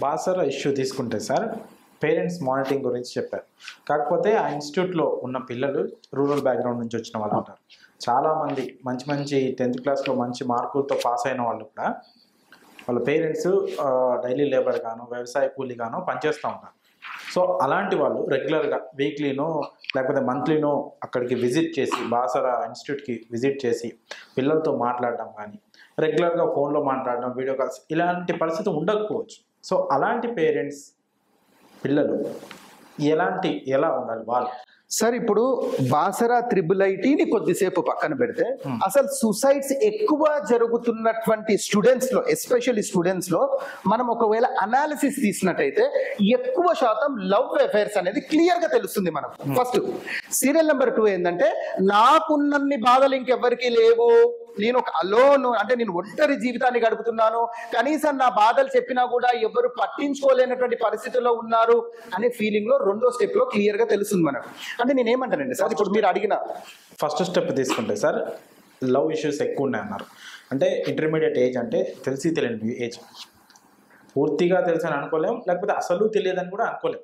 Basara issue తీసుకుంటే sir parents monitoring గురించి చెప్పారు. కాకపోతే ఆ ఇన్స్టిట్యూట్లో ఉన్న పిల్లలు రూరల్ బ్యాక్గ్రౌండ్ నుంచి వచ్చిన వాళ్ళు ఉంటారు. చాలామంది మంచి మంచి 10th క్లాస్లో మంచి మార్కులతో పాస్ అయిన వాళ్ళు కూడా వాళ్ళ పేరెంట్స్ డైలీ లేబర్ గానో వ్యవసాయ కూలీ గానో పనిచేస్తూ ఉంటారు. సో అలాంటి వాళ్ళు రెగ్యులర్గా వీక్లీనో లేకపోతే మంత్లీనో అక్కడికి విజిట్ చేసి బాసర ఇన్స్టిట్యూట్కి విజిట్ చేసి పిల్లలతో మాట్లాడడం కానీ రెగ్యులర్గా ఫోన్లో మాట్లాడడం వీడియో కాల్స్ ఇలాంటి పరిస్థితి ఉండకపోవచ్చు. సో అలాంటి పేరెంట్స్ పిల్లలు ఎలా ఉండాలి వాళ్ళు? సార్ ఇప్పుడు బాసరా IIITని కొద్దిసేపు పక్కన పెడితే అసలు సూసైడ్స్ ఎక్కువ జరుగుతున్నటువంటి స్టూడెంట్స్ లో ఎస్పెషల్లీ స్టూడెంట్స్ లో మనం ఒకవేళ అనాలిసిస్ తీసినట్టయితే ఎక్కువ శాతం లవ్ అఫైర్స్ అనేది క్లియర్ గా తెలుస్తుంది మనకు. ఫస్ట్ సీరియల్ నెంబర్ 2 ఏంటంటే నాకున్నన్ని బాధలు ఇంకెవ్వరికి లేవు, నేను ఒక అలోన్ అంటే నేను ఒంటరి జీవితాన్ని గడుపుతున్నాను, కనీసం నా బాధలు చెప్పినా కూడా ఎవరు పట్టించుకోలేనటువంటి పరిస్థితుల్లో ఉన్నారు అనే ఫీలింగ్ లో రెండో స్టెప్ లో క్లియర్ గా తెలుస్తుంది మనకు. అంటే నేను ఏమంటానండి సార్, ఇప్పుడు మీరు అడిగిన ఫస్ట్ స్టెప్ తీసుకుంటే సార్ లవ్ ఇష్యూస్ ఎక్కువ ఉన్నాయన్నారు. అంటే ఇంటర్మీడియట్ ఏజ్ అంటే తెలియని ఏజ్, పూర్తిగా తెలుసని అనుకోలేం, లేకపోతే అసలు తెలియదని కూడా అనుకోలేం.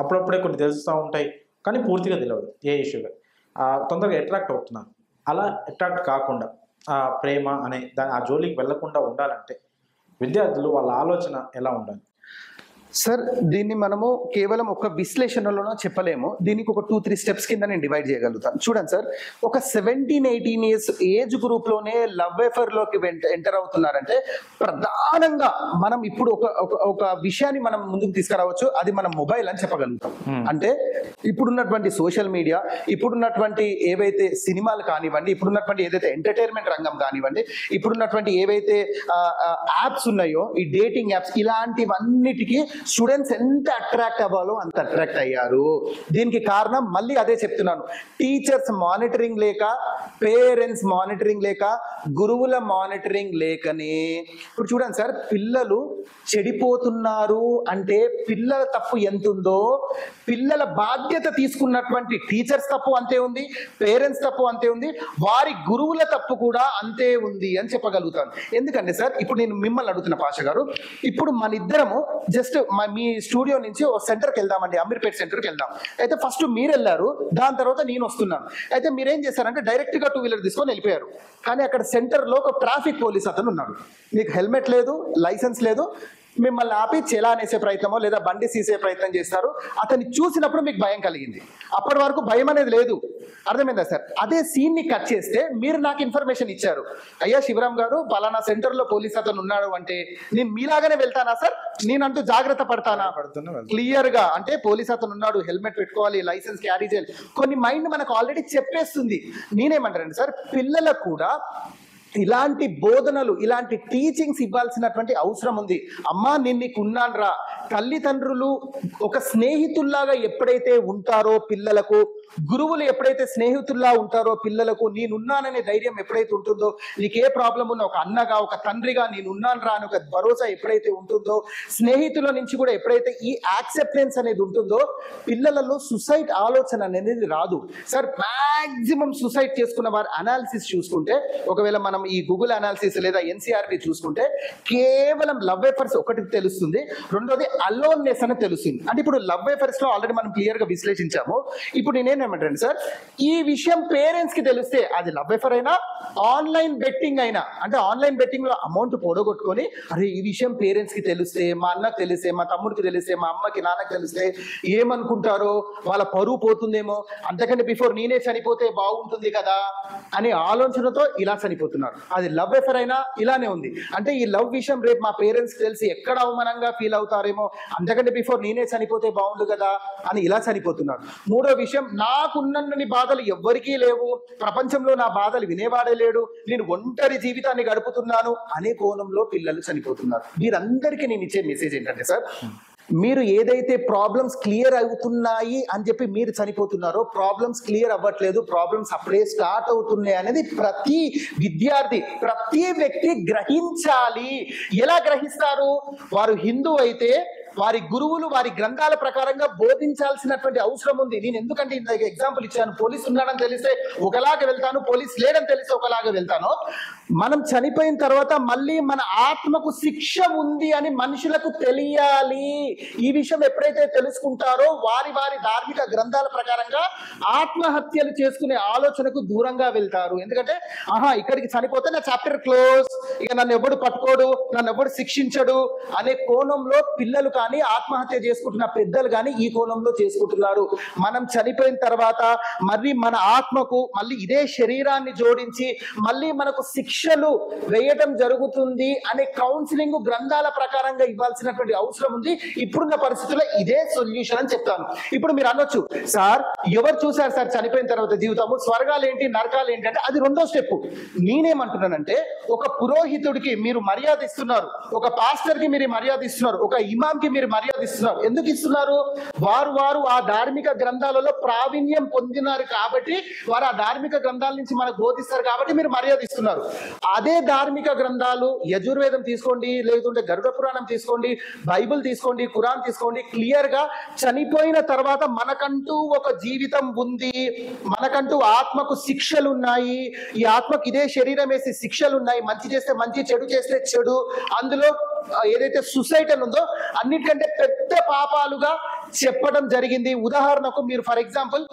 అప్పుడప్పుడే కొన్ని తెలుస్తూ ఉంటాయి కానీ పూర్తిగా తెలియదు ఏ ఇష్యూగా. తొందరగా అట్రాక్ట్ అవుతున్నారు. అలా అట్రాక్ట్ కాకుండా ప్రేమ అనే ఆ జోలికి వెళ్లకుండా ఉండాలంటే విద్యార్థులు వాళ్ళ ఆలోచన ఎలా ఉండాలి? సార్ దీన్ని మనము కేవలం ఒక విశ్లేషణలోనో చెప్పలేము, దీనికి ఒక 2-3 స్టెప్స్ కింద నేను డివైడ్ చేయగలుగుతాను. చూడండి సార్, ఒక 17-18 ఇయర్స్ ఏజ్ గ్రూప్ లోనే లవ్ అఫైర్ లోకి ఎంటర్ అవుతున్నారంటే ప్రధానంగా మనం ఇప్పుడు ఒక విషయాన్ని మనం ముందుకు తీసుకురావచ్చు, అది మన మొబైల్ అని చెప్పగలుగుతాం. అంటే ఇప్పుడున్నటువంటి సోషల్ మీడియా, ఇప్పుడున్నటువంటి ఏవైతే సినిమాలు కానివ్వండి, ఇప్పుడున్నటువంటి ఏదైతే ఎంటర్టైన్మెంట్ రంగం కానివ్వండి, ఇప్పుడున్నటువంటి ఏవైతే యాప్స్ ఉన్నాయో ఈ డేటింగ్ యాప్స్, ఇలాంటివన్నిటికీ స్టూడెంట్స్ ఎంత అట్రాక్ట్ అవ్వాలో అంత అట్రాక్ట్ అయ్యారు. దీనికి కారణం మళ్ళీ అదే చెప్తున్నాను, టీచర్స్ మానిటరింగ్ లేక, పేరెంట్స్ మానిటరింగ్ లేక, గురువుల మానిటరింగ్ లేకనే. ఇప్పుడు చూడండి సార్, పిల్లలు చెడిపోతున్నారు అంటే పిల్లల తప్పు ఎంత ఉందో పిల్లల బాధ్యత తీసుకున్నటువంటి టీచర్స్ తప్పు అంతే ఉంది, పేరెంట్స్ తప్పు అంతే ఉంది, వారి గురువుల తప్పు కూడా అంతే ఉంది అని చెప్పగలుగుతాను. ఎందుకంటే సార్ ఇప్పుడు నేను మిమ్మల్ని అడుగుతున్న పాష గారు, ఇప్పుడు మన ఇద్దరము జస్ట్ మీ స్టూడియో నుంచి ఒక సెంటర్కి వెళ్దామండి, అమీర్పేట్ సెంటర్కి వెళ్దాం. అయితే ఫస్ట్ మీరు వెళ్ళారు, దాని తర్వాత నేను వస్తున్నాను. అయితే మీరేం చేశారంటే డైరెక్ట్ గా 2 వీలర్ తీసుకొని వెళ్ళిపోయారు. కానీ అక్కడ సెంటర్ లో ఒక ట్రాఫిక్ పోలీస్ అతను ఉన్నాడు, మీకు హెల్మెట్ లేదు, లైసెన్స్ లేదు, మిమ్మల్ని ఆపి చలాన్ వేసే ప్రయత్నమో లేదా బండి సీసే ప్రయత్నం చేస్తారు. అతన్ని చూసినప్పుడు మీకు భయం కలిగింది, అప్పటి వరకు భయం అనేది లేదు. అర్థమైందా సార్? అదే సీన్ ని కట్ చేస్తే మీరు నాకు ఇన్ఫర్మేషన్ ఇచ్చారు, అయ్యా శివరాం గారు పలానా సెంటర్ లో పోలీస్ అతను ఉన్నాడు అంటే నేను మీలాగానే వెళ్తానా సార్? నేనంటూ జాగ్రత్త పడతానా? క్లియర్ గా అంటే పోలీస్ అతను ఉన్నాడు, హెల్మెట్ పెట్టుకోవాలి, లైసెన్స్ క్యారీ చేయాలి, కొన్ని మైండ్ మనకు ఆల్రెడీ చెప్పేస్తుంది. నేనేమంటానండి సార్, పిల్లలకు కూడా ఇలాంటి బోధనలు, ఇలాంటి టీచింగ్స్ ఇవ్వాల్సినటువంటి అవసరం ఉంది. అమ్మా నేను నీకు ఉన్నాను రా, తల్లిదండ్రులు ఒక స్నేహితుల్లాగా ఎప్పుడైతే ఉంటారో పిల్లలకు, గురువులు ఎప్పుడైతే స్నేహితుల్లా ఉంటారో పిల్లలకు, నేనున్నాననే ధైర్యం ఎప్పుడైతే ఉంటుందో, నీకే ప్రాబ్లం ఉన్న ఒక అన్నగా ఒక తండ్రిగా నేనున్నాను రా అని ఒక భరోసా ఎప్పుడైతే ఉంటుందో, స్నేహితుల నుంచి కూడా ఎప్పుడైతే ఈ యాక్సెప్టెన్స్ అనేది ఉంటుందో పిల్లలలో సుసైడ్ ఆలోచన అనేది రాదు. సార్ మాక్సిమం సుసైడ్ చేసుకున్న వారి అనాలిసిస్ చూసుకుంటే, ఒకవేళ మనం ఈ గూగుల్ అనాలిసిస్ లేదా NCRT చూసుకుంటే కేవలం లవ్ అఫైర్స్ ఒకటి తెలుస్తుంది, రెండోది అలోన్నెస్ అని తెలుస్తుంది. అంటే ఇప్పుడు లవ్ అఫైర్స్ లో ఆల్రెడీ మనం క్లియర్ గా విశ్లేషించాము. ఇప్పుడు నేనేమంటాను సార్, ఈ విషయం పేరెంట్స్ కి తెలిస్తే అది లవ్ అఫైర్ అయినా ఆన్లైన్ బెట్టింగ్ అయినా, అంటే ఆన్లైన్ బెట్టింగ్ లో అమౌంట్ పొడగొట్టుకొని అరే ఈ విషయం పేరెంట్స్ కి తెలిస్తే, మా అన్నకు తెలిస్తే, మా తమ్ముడికి తెలిస్తే, మా అమ్మకి నాన్నకి తెలిస్తే ఏమనుకుంటారో, వాళ్ళ పరువు పోతుందేమో, అంతకంటే బిఫోర్ నేనే చనిపోతే బాగుంటుంది కదా అనే ఆలోచనతో ఇలా చనిపోతున్నారు. అది లవ్ అఫైర్ అయినా ఇలానే ఉంది. అంటే ఈ లవ్ విషయం రేపు మా పేరెంట్స్ తెలిసి ఎక్కడ అవమానంగా ఫీల్ అవుతారేమో, అంతకంటే బిఫోర్ నేనే చనిపోతే బాగుండు కదా అని ఇలా చనిపోతున్నారు. మూడో విషయం, నాకున్నన్ని బాధలు ఎవ్వరికీ లేవు, ప్రపంచంలో నా బాధలు వినేవాడే లేడు, నేను ఒంటరి జీవితాన్ని గడుపుతున్నాను అనే కోణంలో పిల్లలు చనిపోతున్నారు. వీరందరికీ నేను ఇచ్చే మెసేజ్ ఏంటంటే సార్, మీరు ఏదైతే ప్రాబ్లమ్స్ క్లియర్ అవుతున్నాయి అని చెప్పి మీరు చనిపోతున్నారో, ప్రాబ్లమ్స్ క్లియర్ అవ్వట్లేదు, ప్రాబ్లమ్స్ అప్పుడే స్టార్ట్ అవుతున్నాయి అనేది ప్రతి విద్యార్థి, ప్రతి వ్యక్తి గ్రహించాలి. ఎలా గ్రహిస్తారు? వారు హిందూ అయితే వారి గురువులు వారి గ్రంథాల ప్రకారంగా బోధించాల్సినటువంటి అవసరం ఉంది. నేను ఎందుకంటే ఇందాక ఎగ్జాంపుల్ ఇచ్చాను, పోలీస్ ఉన్నాడని తెలిస్తే ఒకలాగా వెళ్తాను, పోలీస్ లేడని తెలిస్తే ఒకలాగా వెళ్తాను. మనం చనిపోయిన తర్వాత మళ్ళీ మన ఆత్మకు శిక్ష ఉంది అని మనుషులకు తెలియాలి. ఈ విషయం ఎప్పుడైతే తెలుసుకుంటారో వారి వారి ధార్మిక గ్రంథాల ప్రకారంగా ఆత్మహత్యలు చేసుకునే ఆలోచనకు దూరంగా వెళ్తారు. ఎందుకంటే ఇక్కడికి చనిపోతే నా చాప్టర్ క్లోజ్, ఇక నన్ను ఎవడు పట్టుకోడు, నన్ను ఎవడు శిక్షించడు అనే కోణంలో పిల్లలు కానీ ఆత్మహత్య చేసుకుంటున్న పెద్దలు కానీ ఈ కోణంలో చేసుకుంటున్నారు. మనం చనిపోయిన తర్వాత మళ్ళీ మన ఆత్మకు మళ్ళీ ఇదే శరీరాన్ని జోడించి మళ్ళీ మనకు శిక్షలు వేయటం జరుగుతుంది అనే కౌన్సిలింగ్ గ్రంథాల ప్రకారంగా ఇవ్వాల్సినటువంటి అవసరం ఉంది. ఇప్పుడున్న పరిస్థితుల్లో ఇదే సొల్యూషన్ అని చెప్తాను. ఇప్పుడు మీరు అనొచ్చు, సార్ ఎవరు చూశారు సార్ చనిపోయిన తర్వాత జీవితము, స్వర్గాలు ఏంటి నరకాలు ఏంటి అంటే అది రెండో స్టెప్. నేనేమంటున్నానంటే ఒక పురోహితుడికి మీరు మర్యాద ఇస్తున్నారు, ఒక పాస్టర్ కి మీరు మర్యాద ఇస్తున్నారు, ఒక ఇమాం కి మీరు మర్యాద ఇస్తున్నారు. ఎందుకు ఇస్తున్నారు? వారు ఆ ధార్మిక గ్రంథాలలో ప్రావీణ్యం పొందినారు కాబట్టి, వారు ఆ ధార్మిక గ్రంథాల నుంచి మనకు బోధిస్తారు కాబట్టి మీరు మర్యాద ఇస్తున్నారు. అదే ధార్మిక గ్రంథాలు యజుర్వేదం తీసుకోండి, లేకుంటే గరుడ పురాణం తీసుకోండి, బైబిల్ తీసుకోండి, ఖురాన్ తీసుకోండి, క్లియర్ గా చనిపోయిన తర్వాత మనకంటూ ఒక జీవితం ఉంది, మనకంటూ ఆత్మకు శిక్షలు ఉన్నాయి, ఈ ఆత్మకు ఇదే శరీరం వేసి శిక్షలు ఉన్నాయి, మంచి చేస్తే మంచి, చెడు చేస్తే చెడు. అందులో ఏదైతే సుసైటీ ఉందో అన్నిటికంటే పెద్ద పాపాలుగా చెప్పడం జరిగింది. ఉదాహరణకు మీరు ఫర్ ఎగ్జాంపుల్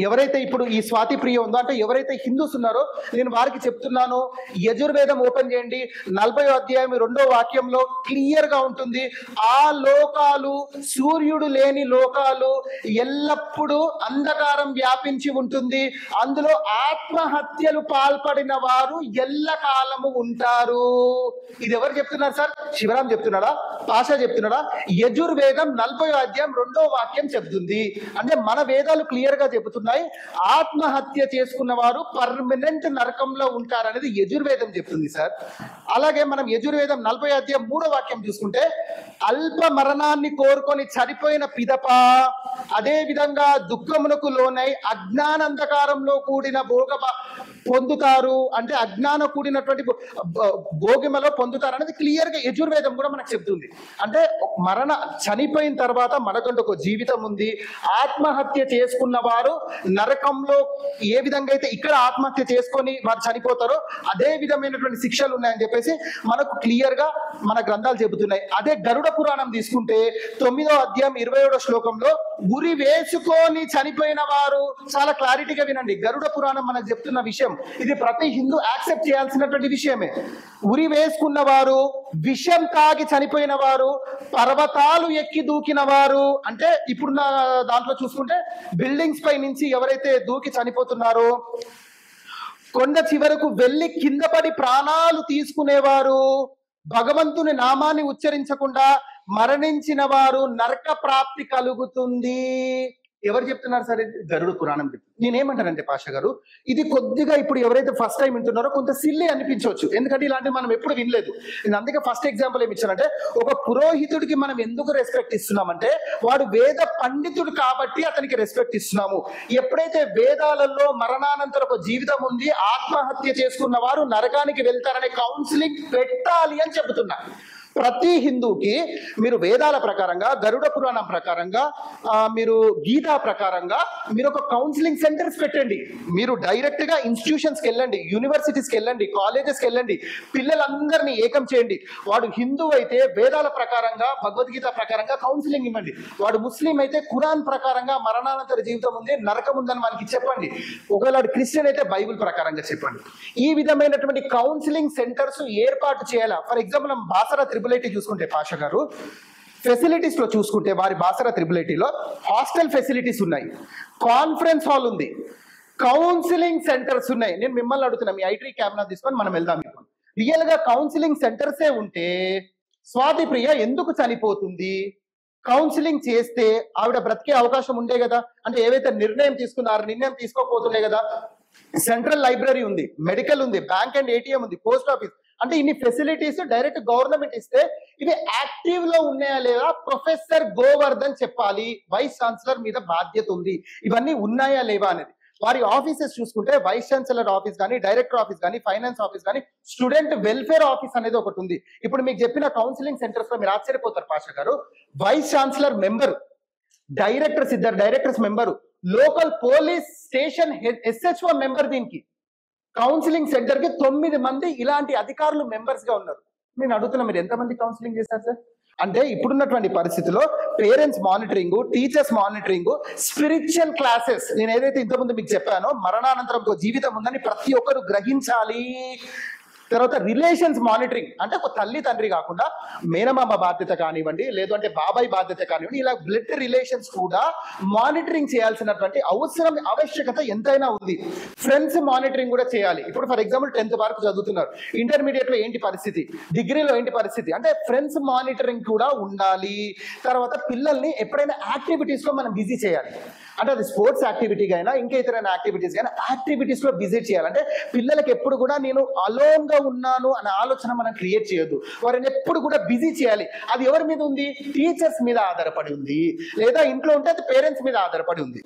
ఎవరైతే ఇప్పుడు ఈ స్వాతి ప్రియ ఉందో అంటే ఎవరైతే హిందూస్ ఉన్నారో నేను వారికి చెప్తున్నాను, యజుర్వేదం ఓపెన్ చేయండి, 40వ అధ్యాయం 2వ వాక్యంలో క్లియర్ గా ఉంటుంది. ఆ లోకాలు సూర్యుడు లేని లోకాలు, ఎల్లప్పుడూ అంధకారం వ్యాపించి ఉంటుంది, అందులో ఆత్మహత్యలు పాల్పడిన వారు ఎల్లకాలము ఉంటారు. ఇది ఎవరు చెప్తున్నారు సార్? శివరాం చెప్తున్నాడా? పాషా చెప్తున్నాడా? యజుర్వేదం 40వ అధ్యాయం 2వ వాక్యం చెప్తుంది. అంటే మన వేదాలు క్లియర్ గా చెబుతున్నాయి, ఆత్మహత్య చేసుకున్న వారు పర్మనెంట్ నరకంలో ఉంటారనేది యజుర్వేదం చెప్తుంది సార్. అలాగే మనం యజుర్వేదం 40వ అధ్యాయం 3వ వాక్యం చూసుకుంటే అల్ప మరణాన్ని కోరుకొని చనిపోయిన పిదప అదే విధంగా దుఃఖమునకు లోనై అజ్ఞానంధకారంలో కూడిన భోగ పొందుతారు. అంటే అజ్ఞానం కూడినటువంటి భోగిమలో పొందుతారు అనేది క్లియర్ గా యజుర్వేదం కూడా మనకు చెప్తుంది. అంటే చనిపోయిన తర్వాత మనకంటూ ఒక జీవితం ఉంది. ఆత్మహత్య చేసుకున్న వారు నరకంలో ఏ విధంగా అయితే ఇక్కడ ఆత్మహత్య చేసుకొని వారు చనిపోతారో అదే విధమైనటువంటి శిక్షలు ఉన్నాయని చెప్పేసి మనకు క్లియర్ గా మన గ్రంథాలు చెబుతున్నాయి. అదే గరుడ పురాణం తీసుకుంటే 9వ అధ్యాయం 27వ శ్లోకంలో ఉరి వేసుకొని చనిపోయిన వారు, చాలా క్లారిటీగా వినండి, గరుడ పురాణం మనకు చెప్తున్న విషయం ఇది ప్రతి హిందూ యాక్సెప్ట్ చేయాల్సినటువంటి విషయమే. ఉరి వేసుకున్న వారు, విషం తాగి చనిపోయిన వారు, పర్వతాలు ఎక్కి దూకిన వారు, అంటే ఇప్పుడున్న దాంట్లో చూసుకుంటే బిల్డింగ్స్ పై నుంచి ఎవరైతే దూకి చనిపోతున్నారో, కొండ చివరకు వెళ్ళి కింద పడి ప్రాణాలు తీసుకునేవారు, భగవంతుని నామాన్ని ఉచ్చరించకుండా మరణించిన వారు నరక ప్రాప్తి కలుగుతుంది. ఎవరు చెప్తున్నారు సార్? గరుడ పురాణం చెప్తుంది. నేనేమంటానంటే పాషా గారు, ఇది కొద్దిగా ఇప్పుడు ఎవరైతే ఫస్ట్ టైం వింటున్నారో కొంత సిల్లీ అనిపించవచ్చు, ఎందుకంటే ఇలాంటివి మనం ఎప్పుడు వినలేదు. నేను అందుకే ఫస్ట్ ఎగ్జాంపుల్ ఏమి ఇచ్చానంటే, ఒక పురోహితుడికి మనం ఎందుకు రెస్పెక్ట్ ఇస్తున్నామంటే వాడు వేద పండితుడు కాబట్టి అతనికి రెస్పెక్ట్ ఇస్తున్నాము. ఎప్పుడైతే వేదాలలో మరణానంతర ఒక జీవితం ఉంది, ఆత్మహత్య చేసుకున్న వారు నరకానికి వెళ్తారనే కౌన్సిలింగ్ పెట్టాలి అని చెబుతున్నా. ప్రతి హిందూకి మీరు వేదాల ప్రకారంగా, గరుడ పురాణం ప్రకారంగా, మీరు గీతా ప్రకారంగా మీరు ఒక కౌన్సిలింగ్ సెంటర్స్ పెట్టండి. మీరు డైరెక్ట్ గా ఇన్స్టిట్యూషన్స్కి వెళ్ళండి, యూనివర్సిటీస్కి వెళ్ళండి, కాలేజెస్కి వెళ్ళండి, పిల్లలందరినీ ఏకం చేయండి. వాడు హిందూ అయితే వేదాల ప్రకారంగా, భగవద్గీత ప్రకారంగా కౌన్సిలింగ్ ఇవ్వండి. వాడు ముస్లిం అయితే ఖురాన్ ప్రకారంగా మరణానంతర జీవితం ఉంది, నరకం ఉందని మనకి చెప్పండి. ఒకవేళ వాడు క్రిస్టియన్ అయితే బైబిల్ ప్రకారంగా చెప్పండి. ఈ విధమైనటువంటి కౌన్సిలింగ్ సెంటర్స్ ఏర్పాటు చేయాలా. ఫర్ ఎగ్జాంపుల్ మనం బాసరా త్రిబుల్ చూసుకుంటే పాషా గారు, ఫెసిలిటీస్ లో చూసుకుంటే వారి బాసరా త్రిబుల్ హాస్టల్ ఫెసిలిటీస్ ఉన్నాయి, కాన్ఫరెన్స్ హాల్ ఉంది, కౌన్సిలింగ్ సెంటర్స్ ఉన్నాయి. నేను మిమ్మల్ని అడుగుతున్నా, మీ ఐటీ కెమెరా తీసుకొని మనం వెళ్దాం. రియల్ గా కౌన్సిలింగ్ సెంటర్సే ఉంటే స్వాతి ప్రియ ఎందుకు చనిపోతుంది? కౌన్సిలింగ్ చేస్తే ఆవిడ బ్రతికే అవకాశం ఉండే కదా. అంటే ఏవైతే నిర్ణయం తీసుకున్నారో నిర్ణయం తీసుకోకపోతుండే కదా. సెంట్రల్ లైబ్రరీ ఉంది, మెడికల్ ఉంది, బ్యాంక్ అండ్ ఏటీఎం ఉంది, పోస్ట్ ఆఫీస్, అంటే ఇన్ని ఫెసిలిటీస్ డైరెక్ట్ గవర్నమెంట్ ఇస్తే ఇవి యాక్టివ్ లో ఉన్నాయా లేదా ప్రొఫెసర్ గోవర్ధన్ చెప్పాలి. వైస్ ఛాన్సలర్ మీద బాధ్యత ఉంది, ఇవన్నీ ఉన్నాయా లేవా అనేది. వారి ఆఫీసెస్ చూసుకుంటే వైస్ ఛాన్సలర్ ఆఫీస్ కానీ, డైరెక్టర్ ఆఫీస్ కానీ, ఫైనాన్స్ ఆఫీస్ కానీ, స్టూడెంట్ వెల్ఫేర్ ఆఫీస్ అనేది ఒకటి ఉంది. ఇప్పుడు మీకు చెప్పిన కౌన్సిలింగ్ సెంటర్స్ లో మీరు ఆశ్చర్యపోతారు పాషా గారు, వైస్ ఛాన్సలర్ మెంబర్, డైరెక్టర్స్, ఇద్దరు directors member, local police station SHO member, దీనికి కౌన్సిలింగ్ సెంటర్ కి 9 మంది ఇలాంటి అధికారులు మెంబర్స్ గా ఉన్నారు. నేను అడుగుతున్నా, మీరు ఎంతమంది కౌన్సిలింగ్ చేశారు సార్? అంటే ఇప్పుడున్నటువంటి పరిస్థితిలో parents monitoring, teachers monitoring, spiritual classes, నేను ఏదైతే ఇంతకుముందు మీకు చెప్పానో మరణానంతరం జీవితం ఉందని ప్రతి ఒక్కరు గ్రహించాలి. తర్వాత రిలేషన్స్ మానిటరింగ్, అంటే ఒక తల్లి తండ్రి కాకుండా మేనమామ బాధ్యత కానివ్వండి, లేదు అంటే బాబాయ్ బాధ్యత కానివ్వండి, ఇలా బ్లడ్ రిలేషన్స్ కూడా మానిటరింగ్ చేయాల్సినటువంటి ఆవశ్యకత ఎంతైనా ఉంది. ఫ్రెండ్స్ మానిటరింగ్ కూడా చేయాలి. ఇప్పుడు ఫర్ ఎగ్జాంపుల్ 10th వరకు చదువుతున్నారు, ఇంటర్మీడియట్ లో ఏంటి పరిస్థితి, డిగ్రీలో ఏంటి పరిస్థితి, అంటే ఫ్రెండ్స్ మానిటరింగ్ కూడా ఉండాలి. తర్వాత పిల్లల్ని ఎప్పుడైనా యాక్టివిటీస్ లో మనం బిజీ చేయాలి. అంటే అది స్పోర్ట్స్ యాక్టివిటీగా అయినా ఇంకా ఇతరైన యాక్టివిటీస్ అయినా యాక్టివిటీస్ లో విజిట్ చేయాలంటే పిల్లలకి ఎప్పుడు కూడా నేను అలోన్ గా ఉన్నాను అనే ఆలోచన మనం క్రియేట్ చేయొద్దు. వారిని ఎప్పుడు కూడా బిజీ చేయాలి. అది ఎవరి మీద ఉంది? టీచర్స్ మీద ఆధారపడి ఉంది, లేదా ఇంట్లో ఉంటే అది పేరెంట్స్ మీద ఆధారపడి ఉంది.